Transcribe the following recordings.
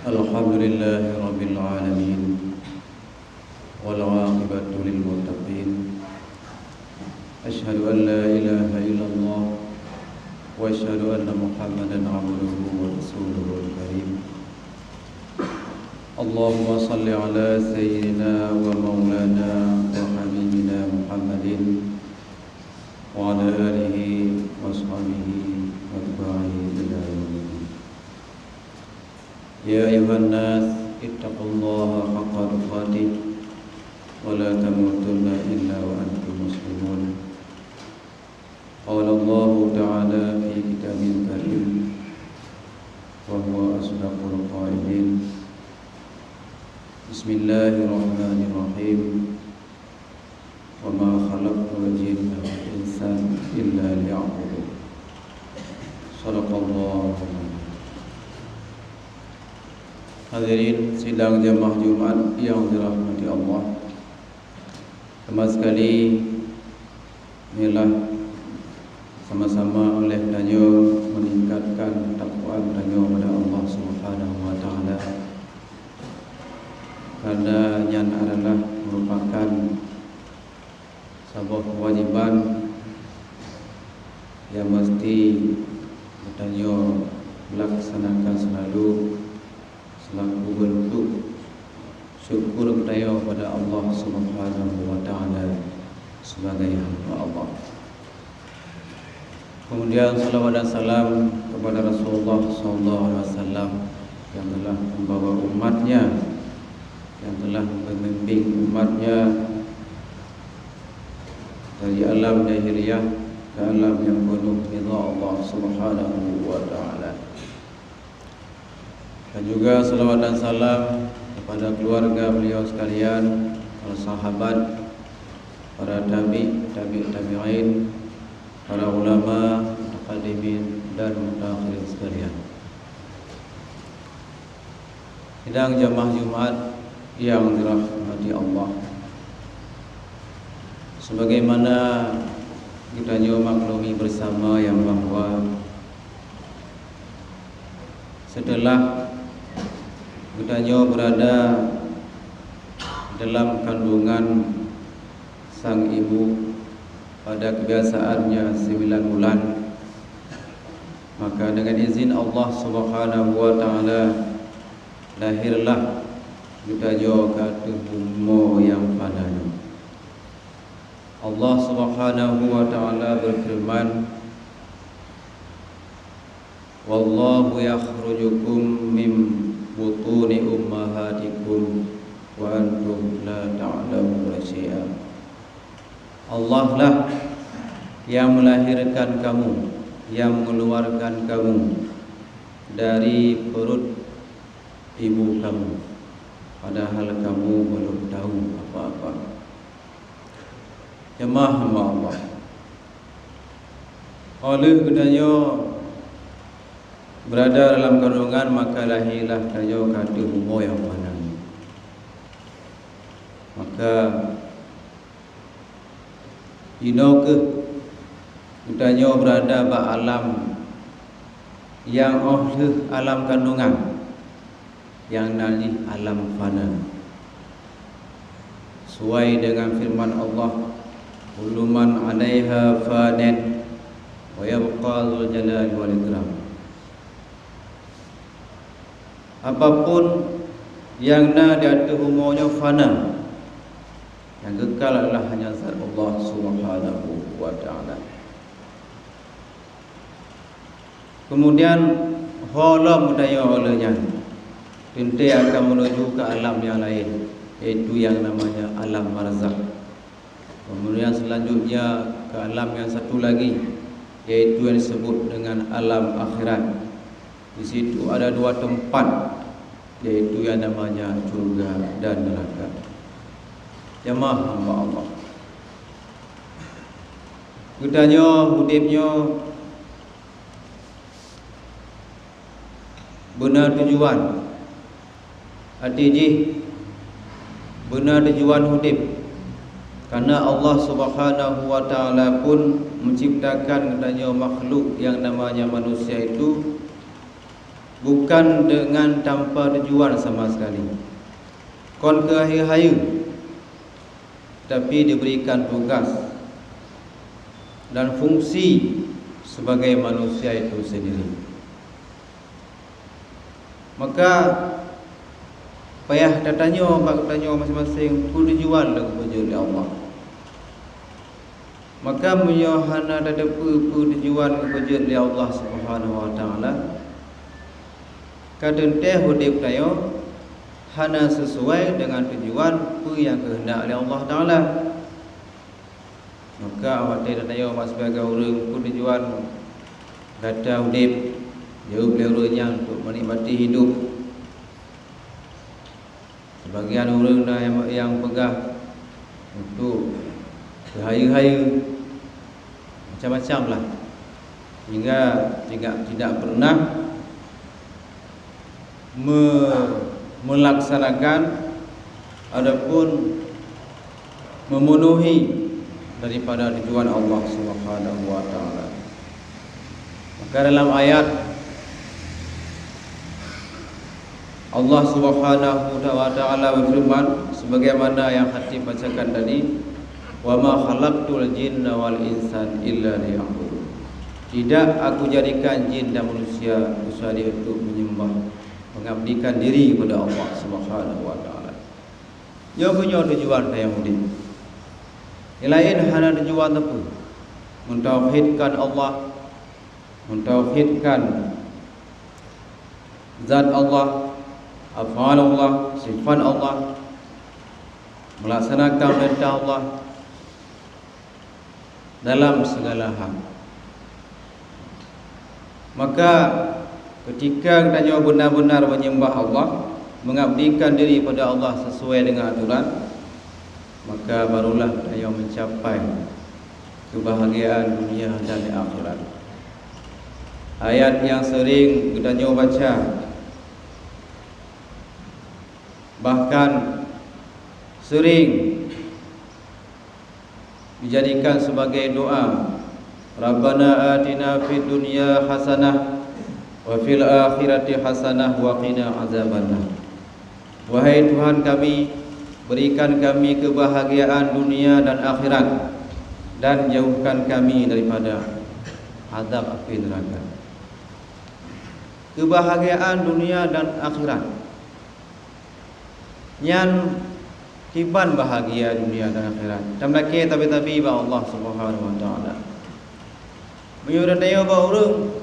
الحمد لله رب العالمين والعاقبة للمتقين أشهد أن لا إله إلا الله وأشهد أن محمدا عبده ورسوله الكريم اللهم صل على سيدنا ومولانا وحبيبنا محمد وعلى آله وصحبه واتباعه إلى يوم الدين يا أيها الناس اتقوا الله حق تقاته ولا تموتن إلا وأنتم مسلمون قال الله تعالى في كتابه الكريم وهو أصدق القائلين بسم الله الرحمن الرحيم وما خلقت الجن والإنس إلا ليعبدون صدق الله. Hadirin sidang jamaah Jumat yang dirahmati Allah, sama sekali inilah sama-sama oleh danyo meningkatkan takwa danyo kepada Allah Subhanahu wa taala. Karena yang adalah merupakan sebuah kewajiban yang mesti danyo melaksanakan selalu selaku bentuk syukur bertanya kepada Allah Subhanahu wa taala sebagai hamba Allah. Kemudian salawat dan salam kepada Rasulullah sallallahu alaihi wasallam yang telah membawa umatnya, yang telah membimbing umatnya dari alam jahiliyah ke alam yang penuh ridha Allah Subhanahu wa taala. Dan juga salawat dan salam kepada keluarga beliau sekalian, para sahabat, para tabi'in, para ulama, mutaqaddimin dan mutakhirin sekalian. Sidang jamaah Jumat yang dirahmati Allah, sebagaimana kita maklumi bersama yang bahawa setelah kita berada dalam kandungan sang ibu pada kebiasaannya 9 bulan, maka dengan izin Allah Subhanahu wa taala lahirlah kita ke umur yang padanya. Allah Subhanahu wa taala berfirman, wallahu yakhrujukum min butuni ummahatikum wa antum la ta'lamuna syai'a. Allah lah yang melahirkan kamu, yang mengeluarkan kamu dari perut ibu kamu, padahal kamu belum tahu apa-apa. Jemaah hamba Allah, oleh kedanyo berada dalam kandungan, maka lahirlah danyo kata umur yang mana. Maka ino ke danyo berada ba alam yang oleh alam kandungan, yang nali alam fana. Sesuai dengan firman Allah, kullu man 'alaiha fanin wa yabqa dzul jalali wal ikram. Apapun yang di atas umurnya fana, yang kekal adalah hanya zat Allah Subhanahu wa taala. Kemudian hala mudaya olehnya tentu akan menuju ke alam yang lain, yaitu yang namanya alam barzakh. Kemudian selanjutnya ke alam yang satu lagi, yaitu yang disebut dengan alam akhirat. Di situ ada 2 tempat, yaitu yang namanya surga dan neraka. Jemaah hamba Allah, Gudanya hidupnya benar tujuan, artinya benar tujuan hidup. Karena Allah Subhanahu wa taala pun menciptakan katanya makhluk yang namanya manusia itu bukan dengan tanpa tujuan sama sekali. Kon ke akhir hayat, tapi diberikan tugas dan fungsi sebagai manusia itu sendiri. Maka payah tanya masing-masing tujuan lagu oleh Allah. Maka menyohana ada tujuan kepada oleh Allah Subhanahu wa taala. Kadang teh hidup tayo hana sesuai dengan tujuan apa yang kehendak oleh Allah taala. Maka awak tidak tayo sebagai orang tujuan kata hidup jauh lelurnya untuk menikmati hidup. Sebagian orang yang pegah untuk berhaya-haya macam-macam lah, hingga tidak pernah melaksanakan ataupun memenuhi daripada tujuan Allah Subhanahu wa taala. Maka dalam ayat Allah Subhanahu wa taala berfirman sebagaimana yang hati bacakan tadi, wa ma khalaqtul jinna wal insan illa liya'budun. Tidak aku jadikan jin dan manusia kecuali untuk menyembah, mengabdikan diri kepada Allah Subhanahu wa taala. Dia punya tujuan yang mulia. Yang lain hanya tujuan apa? Mentauhidkan Allah, mentauhidkan zat Allah, af'al Allah, sifat Allah, melaksanakan perintah Allah dalam segala hal. Maka ketika kita benar-benar menyembah Allah, mengabdikan diri pada Allah sesuai dengan aturan, maka barulah kita mencapai kebahagiaan dunia dan akhirat. Ayat yang sering kita baca, bahkan sering dijadikan sebagai doa, Rabbana atina fid dunya hasanah wa fil akhirati hasanah wa qina azabannar. Wahai Tuhan kami, berikan kami kebahagiaan dunia dan akhirat, dan jauhkan kami daripada azab api neraka. Kebahagiaan dunia dan akhirat, nyan kiban bahagia dunia dan akhirat. Tamlaki tapi ba Allah Subhanahu wa taala. Menyuruh dia ba urang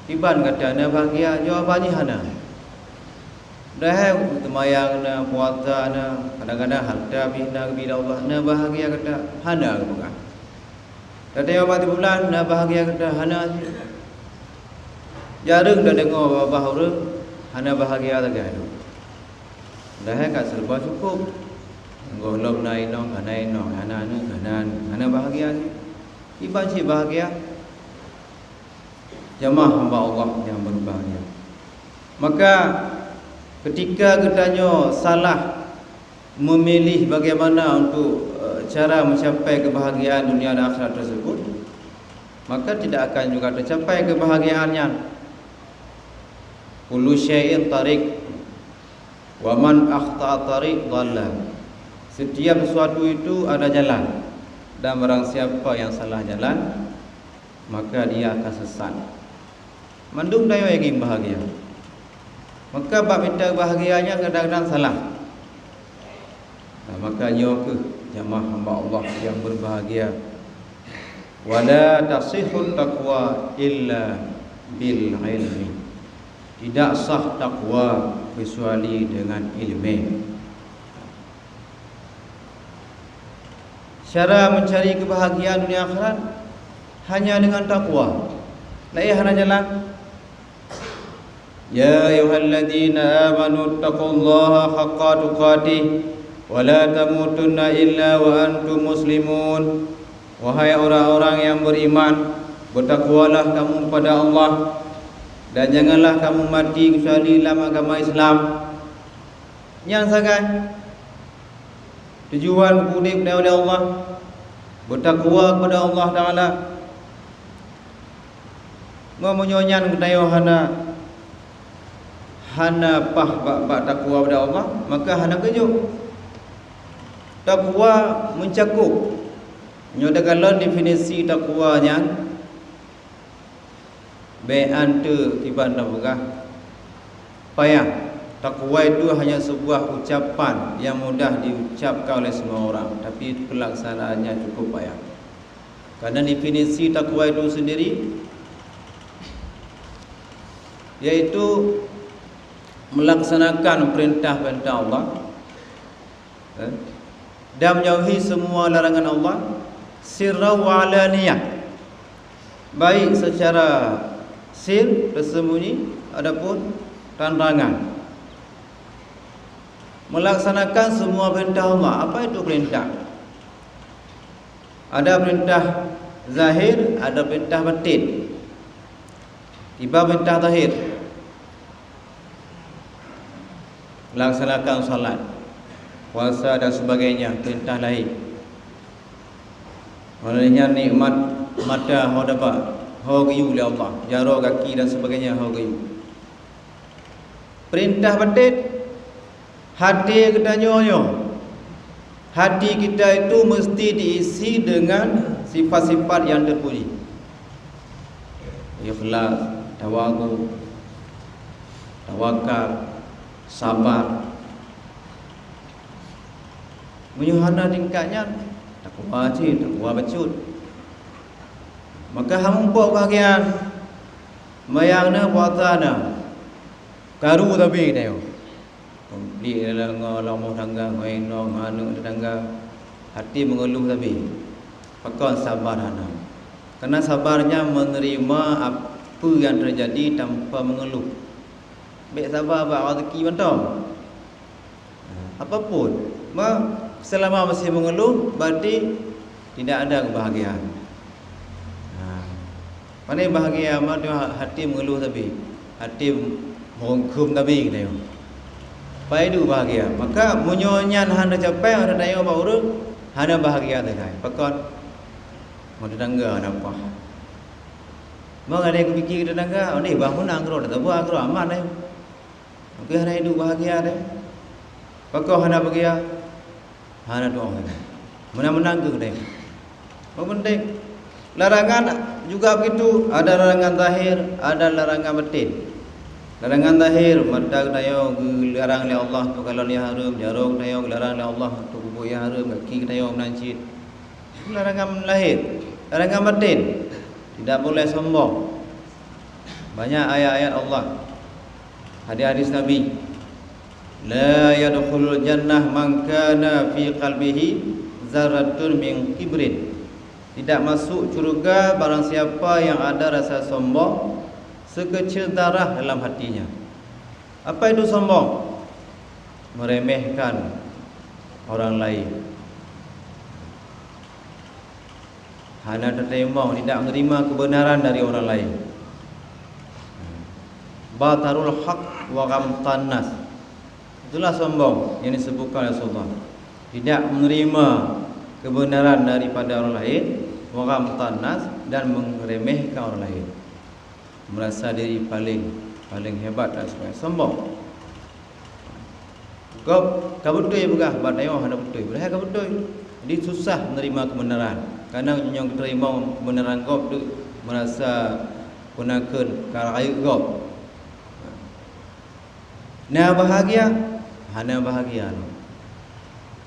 kiban kata na bahagia, jawabannya hana. Dah temayang na puasa na kadang-kadang harta bina bila Allah na bahagia kata hana ke bukan. Kata yang mati bulan na bahagia kata hana. Jarang dah dengar bahagia hana bahagia lagi tu. Dah kat serba cukup. Golong nai nong kanai nong hana bahagia. Iban si bahagia. Jamaah hamba Allah yang berbahagia. Maka ketika katanya salah memilih bagaimana untuk cara mencapai kebahagiaan dunia dan akhirat tersebut, maka tidak akan juga tercapai kebahagiaannya. Kullu syai'in tariq wa man akhta'a tariq dhalla. Setiap sesuatu itu ada jalan, dan barang siapa yang salah jalan, maka dia akan sesat. Mandung dayo yang bahagia. Maka bab minta bahagianya kadang-kadang salah. Maka nyoke jamaah hamba Allah yang berbahagia. Wala tasihhu taqwa illa bil ilmi. Tidak sah takwa kecuali dengan ilmu. Cara mencari kebahagiaan dunia akhirat hanya dengan takwa. Lain hanya jalan. Ya ayyuhalladzina amanu taqullaha haqqa tuqatih wa la tamutunna illa wa antum muslimun. Wahai orang-orang yang beriman, bertakwalah kamu pada Allah, dan janganlah kamu mati kecuali dalam agama Islam. Yang sangat tujuan hidup oleh Allah, bertakwa kepada Allah Taala. Ngomongnya nyan ketayo hana hana pah bab takwa pada Allah, maka hana kejut. Takwa mencakup nyodagalon definisi takwanya be'an tu tiban nafkah payah. Takwa itu hanya sebuah ucapan yang mudah diucapkan oleh semua orang, tapi pelaksanaannya cukup payah. Karena definisi takwa itu sendiri yaitu melaksanakan perintah-perintah Allah dan menjauhi semua larangan Allah sirra wa alaniyah, baik secara sir tersembunyi adapun terangan. Melaksanakan semua perintah Allah. Apa itu perintah? Ada perintah zahir, ada perintah batin. Tiba perintah zahir, melaksanakan salat, puasa dan sebagainya, perintah lahir. Maknanya nikmat mata hau dapat, hau gayu oleh Allah, jara kaki dan sebagainya hau gayu. Perintah batin, hati kita nyonya. Hati kita itu mesti diisi dengan sifat-sifat yang terpuji. Ikhlas, tawadhu, tawakal, sabar. Menyuhana tingkatnya takwa cik, takwa becut. Maka hampuk bahagian mayangna puasana karu tapi tayo. Di dalam ngolong tangga, ngoino nganu tangga, hati mengeluh tapi pakon sabar hana. Karena sabarnya menerima apa yang terjadi tanpa mengeluh. Baik sabar buat rezeki mentong. Apapun, selama masih mengeluh berarti tidak ada kebahagiaan. Mana bahagia mah hati mengeluh tapi hati merungkum tapi kita. Pai du bahagia. Maka munyonyan hana capai hana dayo ba urang hana bahagia tak kai. Pakon mau tetangga nampak. Mau ada yang fikir tetangga, ni bangun angro tak buat angro aman deh. Maka hana hidup bahagia deh. Pakon hana bahagia, hana doa. Menang-menang ke deh. Apa penting? Larangan juga begitu, ada larangan zahir, ada larangan batin. Larangan zahir, mata tayo larang oleh Allah tu kalau dia haram, jarang tayo larang oleh Allah tu bubuh yang haram, kaki tayo menancit. Larangan lahir. Larangan batin, tidak boleh sombong. Banyak ayat-ayat Allah, hadis-hadis Nabi. La yadkhulul jannah man kana fi qalbihi zarratun min kibrin. Tidak masuk syurga barang siapa yang ada rasa sombong sekecil darah dalam hatinya. Apa itu sombong? Meremehkan orang lain. Hana terima, tidak menerima kebenaran dari orang lain. Batarul haq wa ghamtan nas. Itulah sombong yang disebutkan oleh Rasulullah. Tidak menerima kebenaran daripada orang lain, wa ghamtan nas, dan meremehkan orang lain. Merasa diri paling hebat dan sebagainya. Sombong. Kau kabutui begah batayong hana butui. Berah kabutui. Jadi susah menerima kebenaran. Karena yang terima kebenaran kau tu merasa gunakan karai kau. Nah bahagia, hana bahagia.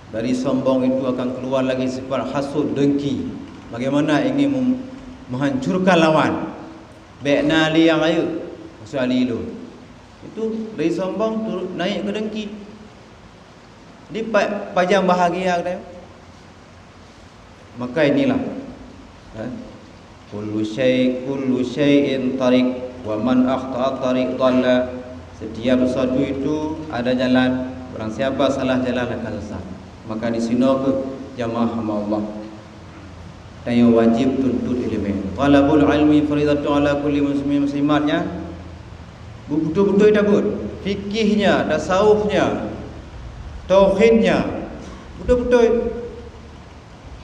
Dari sombong itu akan keluar lagi sifat hasud, dengki. Bagaimana ingin menghancurkan lawan. Bekna li yang ayu Maksudnya lu itu dari sombong turun naik ke dengki. Di pajang bahagia kita. Maka inilah kullu syai'in tariq wa man akhta'a tariq dhalla. Setiap sesuatu itu ada jalan, barang siapa salah jalan akan sesat. Maka di sini ke jamaah Allah dan yang wajib tuntut ilmu. Talabul ilmi faridatu ala kulli muslimin muslimatnya. Betul-betul dabut. Fikihnya, tasawufnya, tauhidnya. Betul-betul.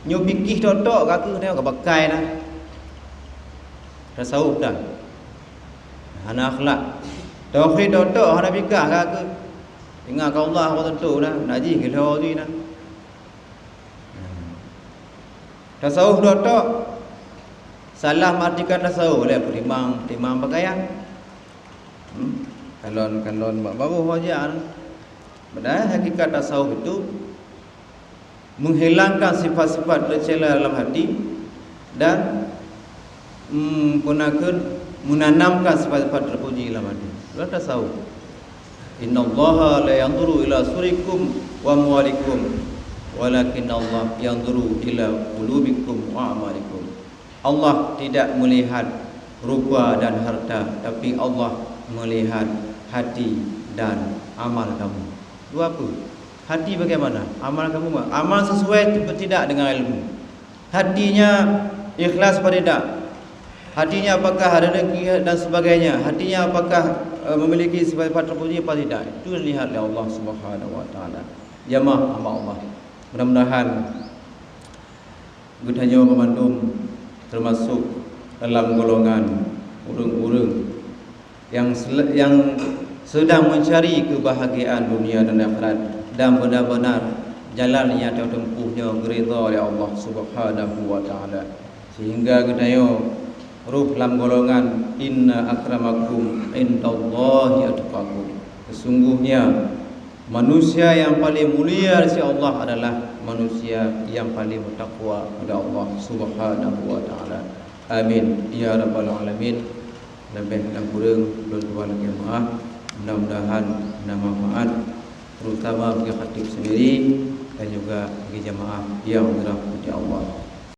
Nyo fikih tok kaku tengok kebakai dah. Tasawuf dah. Hana akhlak. Tauhid tok hana bikah ke. Ingat kau Allah kau tentu dah. Naji ke lawa tu dah. Tasawuf tok salah artikan tasawuf le timang pakaian. Kalon baru aja. Padahal hakikat tasawuf itu menghilangkan sifat-sifat tercela dalam hati dan menanamkan sifat-sifat terpuji dalam hati. Itu tasawuf. Innallaha la yanzuru ila surikum wa amwalikum walakin Allah yanzuru ila qulubikum wa amalikum. Allah tidak melihat rupa dan harta, tapi Allah melihat hati dan amal kamu. Itu apa? Hati bagaimana? Amal kamu apa? Amal sesuai tidak dengan ilmu. Hatinya ikhlas pada tidak? Hatinya apakah ada rezeki dan sebagainya? Hatinya apakah memiliki sifat-sifat terpuji apa tidak? Itu dilihat oleh Allah Subhanahu wa taala. Jamaah hamba Allah. Mudah-mudahan Gedanyo Pemandum termasuk dalam golongan urang-urang yang sedang mencari kebahagiaan dunia dan akhirat dan benar-benar jalannya atau tempuhnya beridha oleh Allah Subhanahu wa taala, sehingga Gedanyo ruh dalam golongan inna akramakum indallahi atqakum. Sesungguhnya manusia yang paling mulia di sisi Allah adalah manusia yang paling bertakwa kepada Allah Subhanahu wa taala. Amin ya rabbal alamin. Lebih dan kurang tuan-tuan jemaah, mudah-mudahan bermanfaat terutama bagi khatib sendiri dan juga bagi jemaah yang dirahmati Allah.